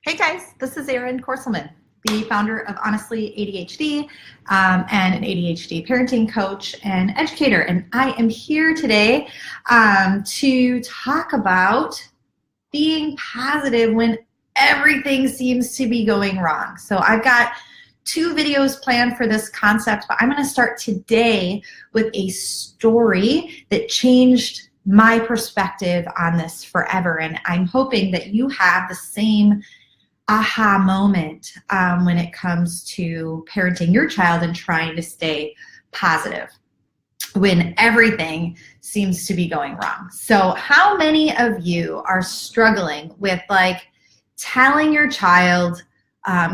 Hey guys, this is Erin Korselman, the founder of Honestly ADHD and an ADHD parenting coach and educator. And I am here today to talk about being positive when everything seems to be going wrong. So I've got 2 videos planned for this concept, but I'm going to start today with a story that changed my perspective on this forever. And I'm hoping that you have the same aha moment when it comes to parenting your child and trying to stay positive when everything seems to be going wrong. So how many of you are struggling with telling your child,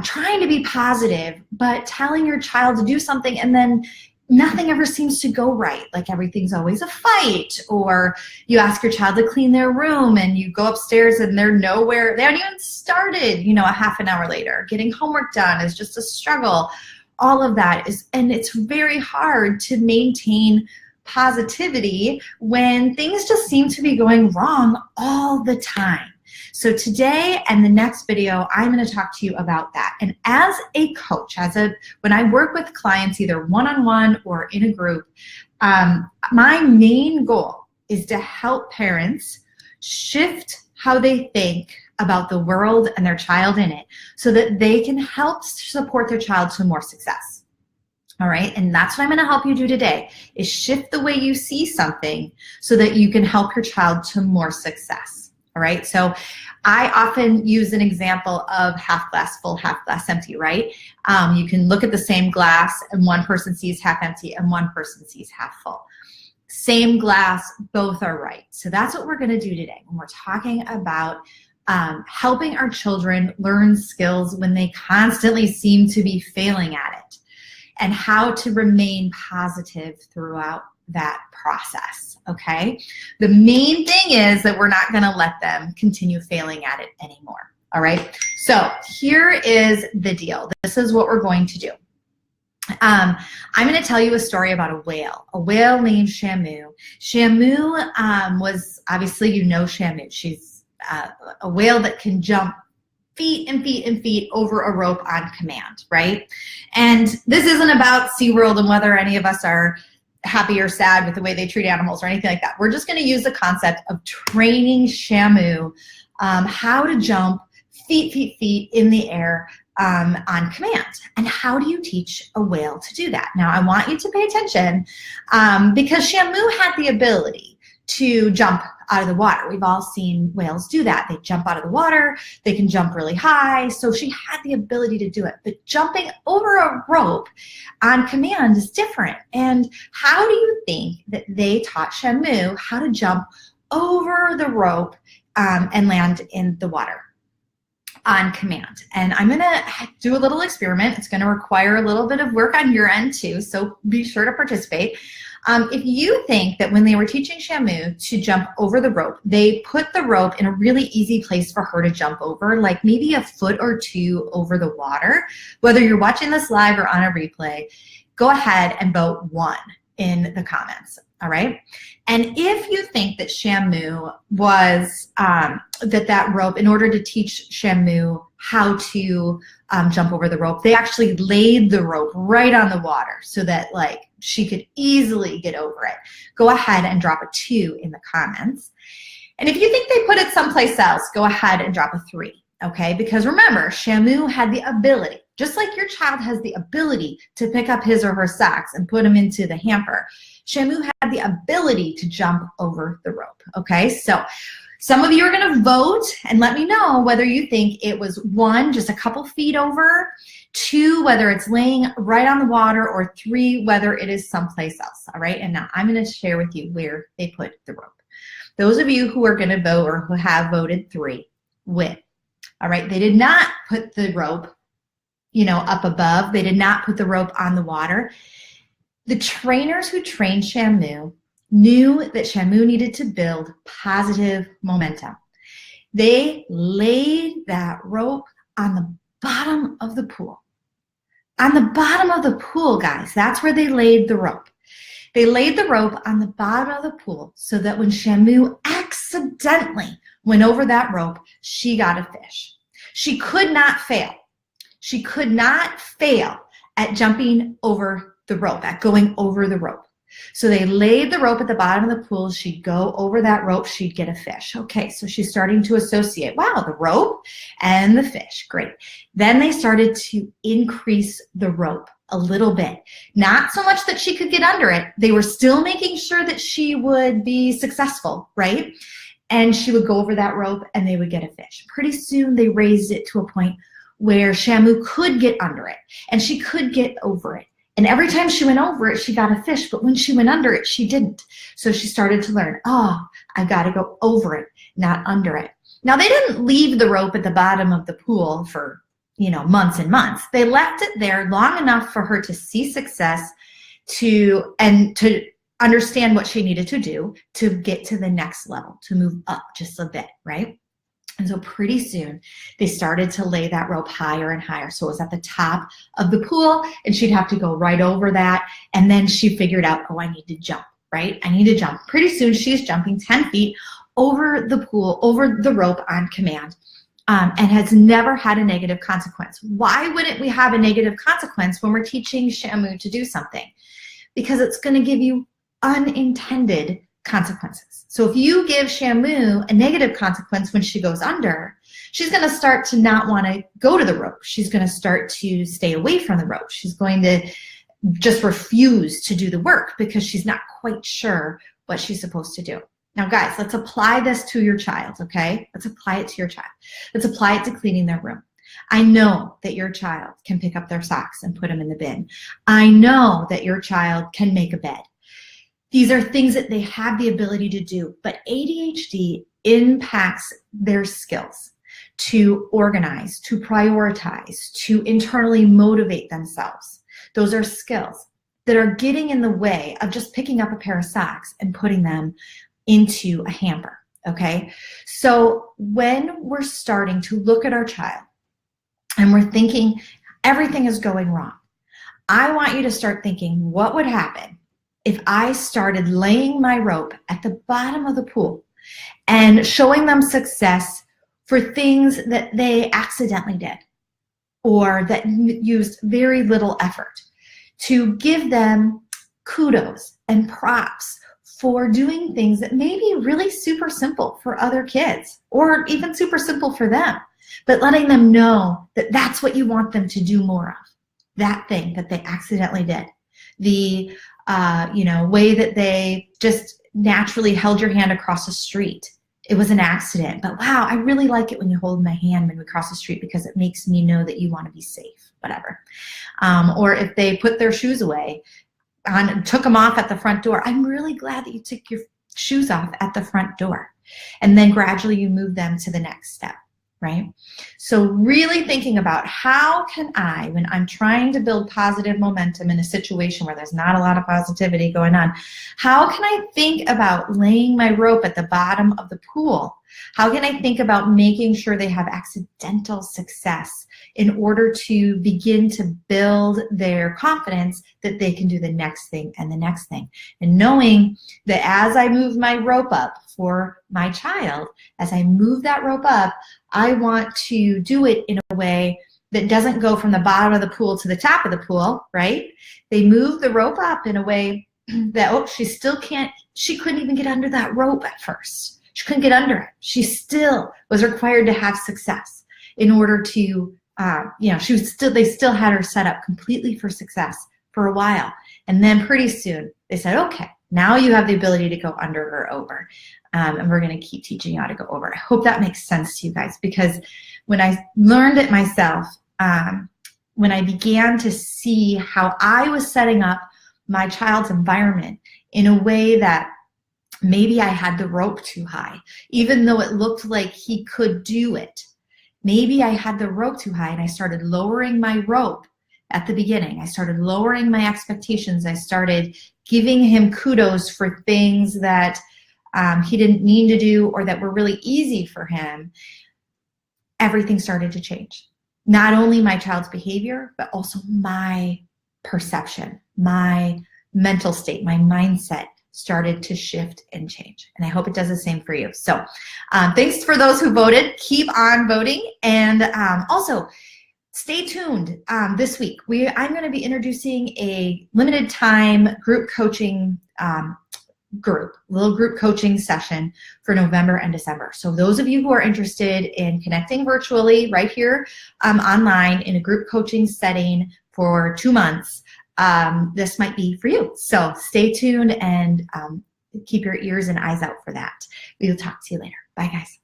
trying to be positive, but telling your child to do something and then nothing ever seems to go right? Like everything's always a fight, or you ask your child to clean their room and you go upstairs and they're nowhere, they haven't even started, a half an hour later. Getting homework done is just a struggle. All of that and it's very hard to maintain positivity when things just seem to be going wrong all the time. So today and the next video, I'm going to talk to you about that. And as a coach, when I work with clients, either one-on-one or in a group, my main goal is to help parents shift how they think about the world and their child in it so that they can help support their child to more success. All right, and that's what I'm going to help you do today, is shift the way you see something so that you can help your child to more success. All right, so I often use an example of half glass full, half glass empty, right? You can look at the same glass and one person sees half empty and one person sees half full. Same glass, both are right. So that's what we're going to do today when we're talking about helping our children learn skills when they constantly seem to be failing at it, and how to remain positive throughout that process, okay? The main thing is that we're not gonna let them continue failing at it anymore, all right? So here is the deal. This is what we're going to do. I'm gonna tell you a story about a whale named Shamu. Shamu was, obviously Shamu. She's a whale that can jump feet and feet and feet over a rope on command, right? And this isn't about SeaWorld and whether any of us are happy or sad with the way they treat animals or anything like that. We're just going to use the concept of training Shamu how to jump feet in the air on command. And how do you teach a whale to do that? Now, I want you to pay attention because Shamu had the ability to jump out of the water. We've all seen whales do that. They jump out of the water, they can jump really high. So she had the ability to do it. But jumping over a rope on command is different. And how do you think that they taught Shamu how to jump over the rope and land in the water on command? And I'm gonna do a little experiment. It's gonna require a little bit of work on your end too, so be sure to participate. If you think that when they were teaching Shamu to jump over the rope, they put the rope in a really easy place for her to jump over, like maybe a foot or 2 over the water, whether you're watching this live or on a replay, go ahead and vote 1 in the comments, all right? And if you think that Shamu was, that rope, in order to teach Shamu how to jump over the rope, they actually laid the rope right on the water so that she could easily get over it. Go ahead and drop a 2 in the comments. And if you think they put it someplace else, go ahead and drop a 3, okay? Because remember, Shamu had the ability, just like your child has the ability to pick up his or her socks and put them into the hamper, Shamu had the ability to jump over the rope, okay? So some of you are gonna vote and let me know whether you think it was 1, just a couple feet over, 2, whether it's laying right on the water, or 3, whether it is someplace else, all right? And now I'm gonna share with you where they put the rope. Those of you who are gonna vote or who have voted 3 win, all right? They did not put the rope, up above. They did not put the rope on the water. The trainers who trained Shamu knew that Shamu needed to build positive momentum. They laid that rope on the bottom of the pool. On the bottom of the pool, guys, that's where they laid the rope. They laid the rope on the bottom of the pool so that when Shamu accidentally went over that rope, she got a fish. She could not fail. She could not fail at jumping over the rope, at going over the rope. So they laid the rope at the bottom of the pool. She'd go over that rope. She'd get a fish. Okay, so she's starting to associate, wow, the rope and the fish. Great. Then they started to increase the rope a little bit. Not so much that she could get under it. They were still making sure that she would be successful, right? And she would go over that rope and they would get a fish. Pretty soon they raised it to a point where Shamu could get under it and she could get over it. And every time she went over it, she got a fish, but when she went under it, she didn't. So she started to learn, oh, I've got to go over it, not under it. Now, they didn't leave the rope at the bottom of the pool for, months and months. They left it there long enough for her to see success and to understand what she needed to do to get to the next level, to move up just a bit, right? And so pretty soon they started to lay that rope higher and higher. So it was at the top of the pool and she'd have to go right over that. And then she figured out, oh, I need to jump, right? I need to jump. Pretty soon she's jumping 10 feet over the pool, over the rope on command, and has never had a negative consequence. Why wouldn't we have a negative consequence when we're teaching Shamu to do something? Because it's going to give you unintended consequences. So if you give Shamu a negative consequence when she goes under, she's going to start to not want to go to the rope. She's going to start to stay away from the rope. She's going to just refuse to do the work because she's not quite sure what she's supposed to do. Now, guys, let's apply this to your child, okay? Let's apply it to your child. Let's apply it to cleaning their room. I know that your child can pick up their socks and put them in the bin. I know that your child can make a bed. These are things that they have the ability to do, but ADHD impacts their skills to organize, to prioritize, to internally motivate themselves. Those are skills that are getting in the way of just picking up a pair of socks and putting them into a hamper, okay? So when we're starting to look at our child and we're thinking everything is going wrong, I want you to start thinking, what would happen if I started laying my rope at the bottom of the pool and showing them success for things that they accidentally did or that used very little effort, to give them kudos and props for doing things that may be really super simple for other kids or even super simple for them, but letting them know that that's what you want them to do more of, that thing that they accidentally did. The way that they just naturally held your hand across the street. It was an accident, but wow, I really like it when you hold my hand when we cross the street because it makes me know that you want to be safe, whatever. Or if they put their shoes away and took them off at the front door, I'm really glad that you took your shoes off at the front door. And then gradually you move them to the next step. Right? So really thinking about how can I, when I'm trying to build positive momentum in a situation where there's not a lot of positivity going on, how can I think about laying my rope at the bottom of the pool? How can I think about making sure they have accidental success in order to begin to build their confidence that they can do the next thing and the next thing? And knowing that as I move my rope up for my child, as I move that rope up, I want to do it in a way that doesn't go from the bottom of the pool to the top of the pool, right? They move the rope up in a way that, she couldn't even get under that rope at first. She couldn't get under it. She still was required to have success in order to, they still had her set up completely for success for a while. And then pretty soon they said, okay, now you have the ability to go under or over. And we're going to keep teaching you how to go over. I hope that makes sense to you guys, because when I learned it myself, when I began to see how I was setting up my child's environment in a way that maybe I had the rope too high, even though it looked like he could do it. Maybe I had the rope too high and I started lowering my rope at the beginning. I started lowering my expectations. I started giving him kudos for things that he didn't mean to do or that were really easy for him. Everything started to change. Not only my child's behavior, but also my perception, my mental state, my mindset started to shift and change. And I hope it does the same for you. So thanks for those who voted. Keep on voting. And also, stay tuned this week. I'm going to be introducing a limited time group coaching little group coaching session for November and December. So those of you who are interested in connecting virtually right here online in a group coaching setting for 2 months, this might be for you. So stay tuned and keep your ears and eyes out for that. We will talk to you later. Bye, guys.